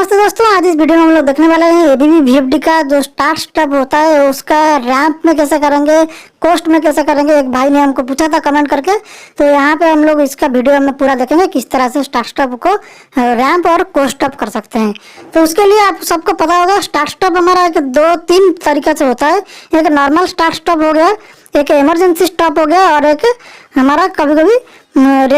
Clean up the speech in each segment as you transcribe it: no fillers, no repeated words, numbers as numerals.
नमस्ते दोस्तों, आज इस वीडियो में हम लोग देखने वाले हैं एबीबी वीएफडी का जो स्टार्ट स्टेप होता है उसका रैंप में कैसे करेंगे, कोस्ट में कैसे करेंगे। एक भाई ने हमको पूछा था कमेंट करके, तो यहाँ पे हम लोग इसका वीडियो में पूरा देखेंगे किस तरह से स्टार्ट स्टेप को रैंप और कोस्ट स्टेप कर सकते हैं। तो उसके लिए आप सबको पता होगा स्टार्ट स्टेप हमारा एक 2-3 तरीके से होता है। एक नॉर्मल स्टार्ट स्टेप हो गया, एक इमरजेंसी स्टॉप हो गया और एक हमारा कभी कभी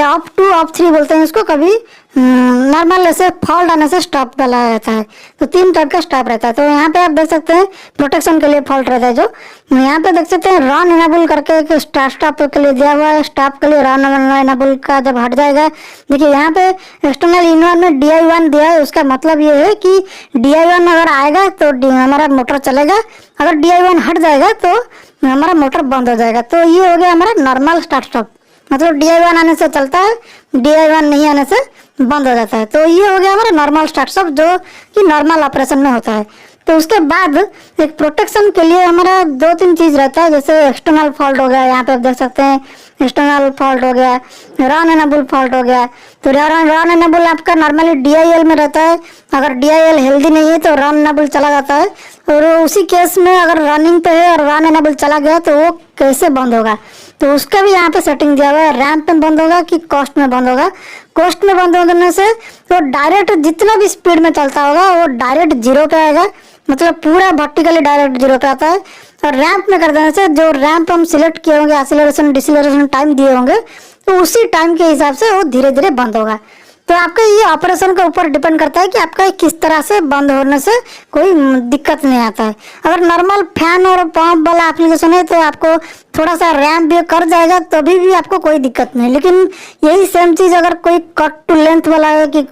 ऑफ 2 ऑफ 3 बोलते हैं इसको, कभी नॉर्मल ऐसे फॉल्ट आने से स्टॉप डाला रहता है। तो 3 टाइप का स्टॉप रहता है। तो यहाँ पे आप देख सकते हैं प्रोटेक्शन के लिए फॉल्ट रहता है। जो यहाँ पे देख सकते हैं रन इनेबल करके एक स्टॉप के लिए दिया हुआ है। स्टॉप के लिए रन इनेबल का जब हट जाएगा, देखिए यहाँ पे एक्सटर्नल इनवन में DI1 दिया है। उसका मतलब ये है कि DI1 अगर आएगा तो हमारा मोटर चलेगा, अगर DI1 हट जाएगा तो हमारा मोटर बंद हो जाएगा। तो ये हो गया हमारा नॉर्मल स्टार्ट स्टॉप, मतलब DI1 आने से चलता है, DI1 नहीं आने से बंद हो जाता है। तो ये हो गया हमारा नॉर्मल स्टार्ट स्टॉप जो कि नॉर्मल ऑपरेशन में होता है। तो उसके बाद एक प्रोटेक्शन के लिए हमारा 2-3 चीज़ रहता है। जैसे एक्सटर्नल फॉल्ट हो गया, यहाँ पे आप देख सकते हैं एक्सटर्नल फॉल्ट हो गया, रन एनेबल फॉल्ट हो गया। तो रन एनेबल आपका नॉर्मली DIL में रहता है। अगर DIL हेल्दी नहीं है तो रन एनेबल चला जाता है। और उसी केस में अगर रनिंग पे है और रन एनेबल चला गया तो वो कैसे बंद होगा, तो उसका भी यहाँ पे सेटिंग दिया हुआ है। रैंप में बंद होगा कि कोस्ट में बंद होगा। कोस्ट में बंद होने से तो डायरेक्ट जितना भी स्पीड में चलता होगा वो डायरेक्ट 0 पे आएगा, मतलब पूरा वर्टिकली डायरेक्ट 0 पे आता है। और रैंप में कर देने से जो रैंप हम सिलेक्ट किए होंगे, एक्सीलरेशन डिसलेरेशन टाइम दिए होंगे, तो उसी टाइम के हिसाब से वो धीरे धीरे बंद होगा। तो आपका ये ऑपरेशन के ऊपर डिपेंड करता है कि आपका किस तरह से बंद होने से कोई दिक्कत नहीं आता है। अगर नॉर्मल फैन और पंप वाला एप्लीकेशन है तो आपको थोड़ा सा रैंप भी कर जाएगा, तभी भी आपको कोई दिक्कत नहीं। लेकिन यही सेम चीज़ अगर कोई कट टू लेंथ वाला है कि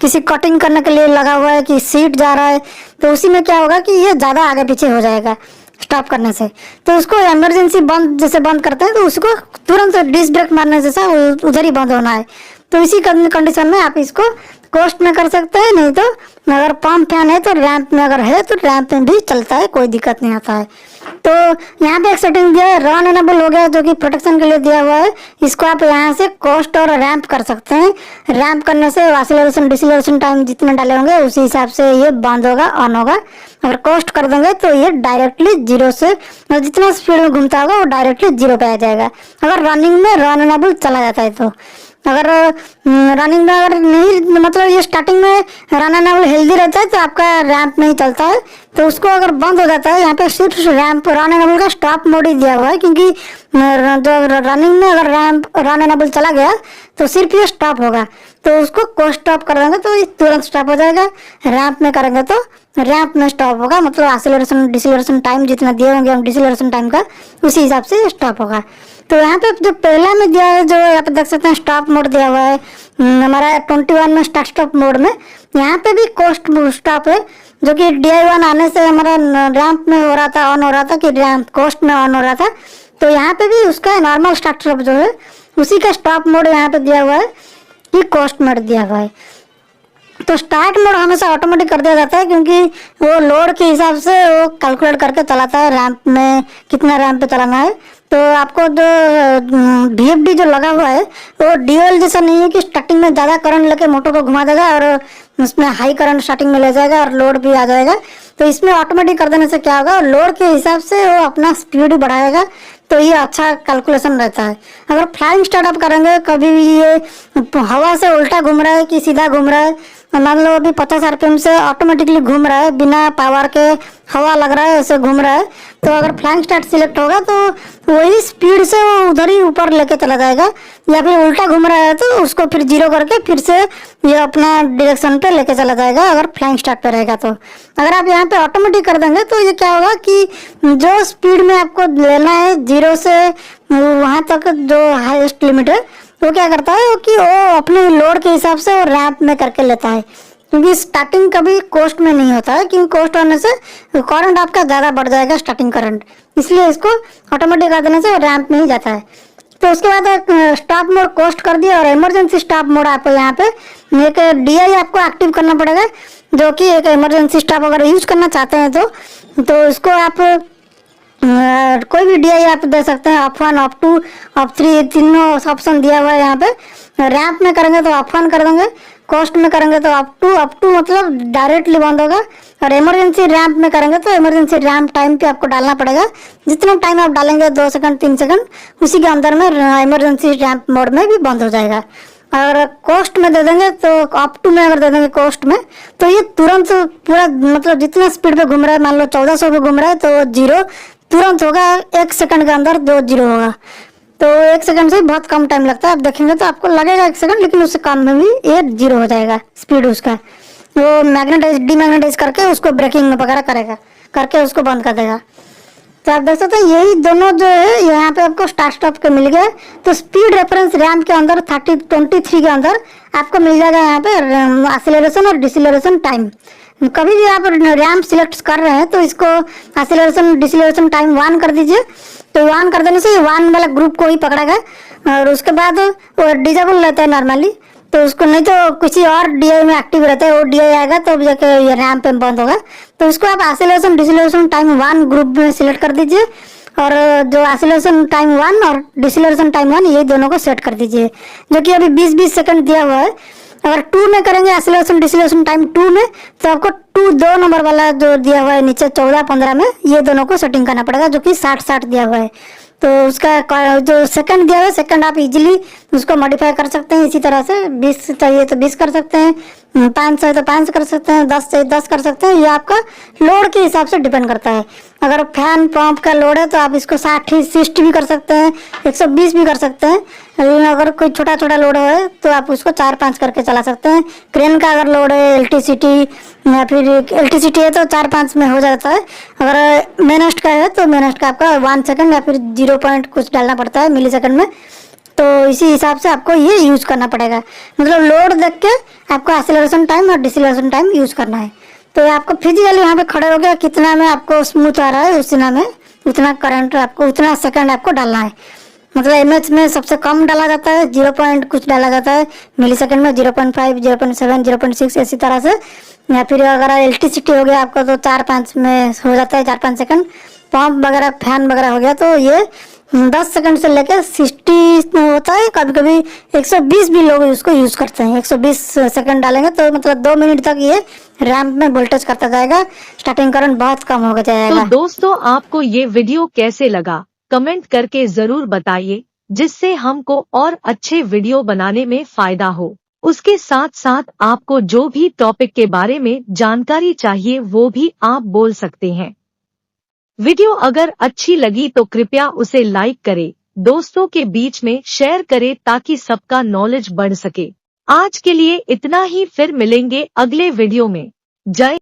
किसी कटिंग करने के लिए लगा हुआ है कि सीट जा रहा है, तो उसी में क्या होगा कि ये ज़्यादा आगे पीछे हो जाएगा स्टॉप करने से। तो उसको इमरजेंसी बंद जैसे बंद करते हैं तो उसको तुरंत डिस्क ब्रेक मारने जैसा उधर ही बंद होना है। तो इसी कंडीशन में आप इसको कोस्ट में कर सकते हैं, नहीं तो अगर पंप फैन है तो रैंप में, अगर है तो रैंप में भी चलता है, कोई दिक्कत नहीं आता है। तो यहाँ पे एक सेटिंग दिया है, रन एनेबल हो गया जो कि प्रोटेक्शन के लिए दिया हुआ है। इसको आप यहाँ से कोस्ट और रैंप कर सकते हैं। रैंप करने से एक्सीलरेशन डिसलेरेशन टाइम जितने डाले होंगे उसी हिसाब से ये बंद होगा, ऑन होगा। अगर कोस्ट कर देंगे तो ये डायरेक्टली 0 से, जितना स्पीड में घूमता होगा वो डायरेक्टली 0 पे आ जाएगा। अगर रनिंग में रन एनेबल चला जाता है तो। अगर रनिंग में अगर नहीं, मतलब ये स्टार्टिंग में रन एनेबल हेल्दी रहता है तो आपका रैंप नहीं चलता है, तो उसको अगर बंद हो जाता है, यहाँ पे सिर्फ रैंप रन एनेबल का स्टॉप मोड ही दिया हुआ है। क्योंकि जो रनिंग में अगर रन एनेबल चला गया तो सिर्फ ये स्टॉप होगा, तो उसको कोस्ट स्टॉप कर देंगे तो ये तुरंत स्टॉप हो जाएगा। रैंप में करेंगे तो रैंप में स्टॉप होगा, मतलब एक्सीलरेशन डिसलेरेशन टाइम जितना दिए होंगे हम डिसलेरेशन टाइम का, उसी हिसाब से स्टॉप होगा। तो यहाँ पे जो पहला में दिया है, जो यहाँ पे देख सकते हैं स्टॉप मोड दिया हुआ है हमारा 21 में स्टार्ट स्टॉप मोड में, यहाँ पे भी कोस्ट स्टॉप है जो कि DI1 आने से हमारा रैंप में हो रहा था, ऑन हो रहा था, कि रैंप कोस्ट में ऑन हो रहा था। तो यहाँ पे भी उसका नॉर्मल स्टार्ट स्टॉप जो है उसी का स्टॉप मोड यहाँ पे दिया हुआ है कि कोस्ट मोड दिया हुआ है। तो स्टार्ट मोड हमेशा ऑटोमेटिक कर दिया जाता है, क्योंकि वो लोड के हिसाब से वो कैलकुलेट करके चलाता है रैंप में कितना रैंप पे चलाना है। तो आपको जो VFD जो लगा हुआ है वो DOL जैसा नहीं है कि स्टार्टिंग में ज़्यादा करंट लेके मोटर को घुमा देगा और उसमें हाई करंट स्टार्टिंग में ले जाएगा और लोड भी आ जाएगा। तो इसमें ऑटोमेटिक कर देने से क्या होगा, लोड के हिसाब से वो अपना स्पीड बढ़ाएगा, तो ये अच्छा कैलकुलेशन रहता है। अगर फ्लाइंग स्टार्टअप करेंगे, कभी भी ये हवा से उल्टा घूम रहा है कि सीधा घूम रहा है, मान लो अभी 50 RPM से ऑटोमेटिकली घूम रहा है, बिना पावर के हवा लग रहा है ऐसे घूम रहा है, तो अगर फ्लाइंग स्टार्ट सिलेक्ट होगा तो वही स्पीड से वो उधर ही ऊपर लेके चला जाएगा। या फिर उल्टा घूम रहा है तो उसको फिर 0 करके फिर से ये अपना डायरेक्शन पे लेके चला जाएगा, अगर फ्लाइंग स्टार्ट पे रहेगा तो। अगर आप यहाँ पे ऑटोमेटिक कर देंगे तो ये क्या होगा कि जो स्पीड में आपको लेना है 0 से वहाँ तक जो हाईएस्ट लिमिट है, वो क्या करता है कि वो अपने लोड के हिसाब से वो रैंप में करके लेता है। क्योंकि स्टार्टिंग कभी कोस्ट में नहीं होता है, क्योंकि कोस्ट होने से करंट आपका ज़्यादा बढ़ जाएगा, स्टार्टिंग करंट, इसलिए इसको ऑटोमेटिक कर देने से रैंप में ही जाता है। तो उसके बाद स्टॉप मोड कोस्ट कर दिया और इमरजेंसी स्टॉप मोड आपको यहाँ पे एक DI आपको एक्टिव करना पड़ेगा, जो कि एक इमरजेंसी स्टॉप अगर यूज करना चाहते हैं तो इसको आप कोई भी DI आप दे सकते हैं, ऑफ 1 ऑफ 2 ऑफ 3 तीनों ऑप्शन दिया हुआ है यहाँ पे। रैंप में करेंगे तो ऑफ 1 कर देंगे, कॉस्ट में करेंगे तो ऑफ 2 मतलब डायरेक्टली बंद होगा। और इमरजेंसी रैंप में करेंगे तो इमरजेंसी रैंप टाइम पे आपको डालना पड़ेगा। जितना टाइम आप डालेंगे 2 सेकंड 3 सेकंड, उसी के अंदर में इमरजेंसी रैंप मोड में भी बंद हो जाएगा। और कॉस्ट में दे देंगे तो ऑफ 2 में अगर दे देंगे कॉस्ट में, तो ये तुरंत पूरा मतलब जितना स्पीड पे घूम रहा है, मान लो 1400 पे घूम रहा है तो 0 तुरंत होगा, 1 सेकंड के अंदर 2 0 होगा। तो 1 सेकंड से बहुत कम टाइम लगता है। आप देखेंगे तो आपको लगेगा 1 सेकंड, लेकिन उससे कम में भी 1 0 हो जाएगा स्पीड उसका। वो मैग्नेटाइज डीमैग्नेटाइज करके उसको ब्रेकिंग वगैरह करेगा, करके उसको बंद कर देगा। तो आप देख सकते हैं यही दोनों जो है यहाँ पे आपको स्टार्ट स्टॉप के मिल गया। तो स्पीड रेफरेंस रैम के अंदर 23 के अंदर आपको मिल जाएगा यहाँ पे एक्सीलरेशन और डिसेलरेशन टाइम। कभी भी आप रैम सिलेक्ट कर रहे हैं तो इसको एक्सीलरेशन डिसेलरेशन टाइम 1 कर दीजिए। तो 1 कर देने से 1 वाला ग्रुप को ही पकड़ेगा, और उसके बाद वो डिजेबल रहता है नॉर्मली, तो उसको नहीं तो किसी और DI में एक्टिव रहता है, वो DI आएगा तो जाके ये रैम पे बंद होगा। तो उसको आप एक्सीलरेशन डिसेलरेशन टाइम 1 ग्रुप में सिलेक्ट कर दीजिए, और जो एक्सीलरेशन टाइम 1 और डिसेलरेशन टाइम 1 ये दोनों को सेट कर दीजिए, जो कि अभी 20-20 सेकंड दिया हुआ है। अगर 2 में करेंगे एक्सीलरेशन डिसेलरेशन टाइम 2 में, तो आपको 2 नंबर वाला जो दिया हुआ है नीचे 14-15 में, ये दोनों को सेटिंग करना पड़ेगा, जो कि 60-60 दिया हुआ है। तो उसका जो सेकंड दिया हुआ है, सेकंड आप इजीली उसको मॉडिफाई कर सकते हैं। इसी तरह से 20 चाहिए तो 20 कर सकते हैं, 5 चाहिए तो 5 कर सकते हैं, 10 चाहिए 10 कर सकते हैं। ये आपका लोड के हिसाब से डिपेंड करता है। अगर फैन पंप का लोड है तो आप इसको 60 भी कर सकते हैं, 120 भी कर सकते हैं। लेकिन अगर कोई छोटा छोटा लोड है तो आप उसको 4-5 करके चला सकते हैं। क्रेन का अगर लोड है, LTCT या फिर LTCT है तो 4-5 में हो जाता है। अगर मेनस्ट का है तो मेनस्ट का आपका 1 सेकंड या फिर 0 पॉइंट कुछ डालना पड़ता है मिली सेकंड में। तो इसी हिसाब से आपको ये यूज करना पड़ेगा, मतलब लोड देख के आपको एक्सीलरेशन टाइम और डिसेलरेशन टाइम यूज करना है। तो आपको फिजिकली यहाँ पे खड़े हो गया, कितना में आपको स्मूथ आ रहा है उतना में उतना करंट आपको उतना सेकंड आपको डालना है। मतलब MH में सबसे कम डाला जाता है, 0 पॉइंट कुछ डाला जाता है मिली सेकंड में, 0.5 0.7 0.6 इसी तरह से। या फिर अगर LTCT हो गया आपको तो 4-5 में हो जाता है, 4-5 सेकंड। पंप वगैरह फैन वगैरह हो गया तो ये 10 सेकंड से लेकर 60 होता है। कभी कभी 120 भी लोग उसको यूज करते हैं। 120 सेकंड डालेंगे तो मतलब 2 मिनट तक ये रैम्प में वोल्टेज करता जाएगा, स्टार्टिंग करंट बहुत कम हो जाएगा। तो दोस्तों आपको ये वीडियो कैसे लगा कमेंट करके जरूर बताइए, जिससे हमको और अच्छे वीडियो बनाने में फायदा हो। उसके साथ साथ आपको जो भी टॉपिक के बारे में जानकारी चाहिए वो भी आप बोल सकते हैं। वीडियो अगर अच्छी लगी तो कृपया उसे लाइक करें, दोस्तों के बीच में शेयर करें ताकि सबका नॉलेज बढ़ सके। आज के लिए इतना ही, फिर मिलेंगे अगले वीडियो में। जय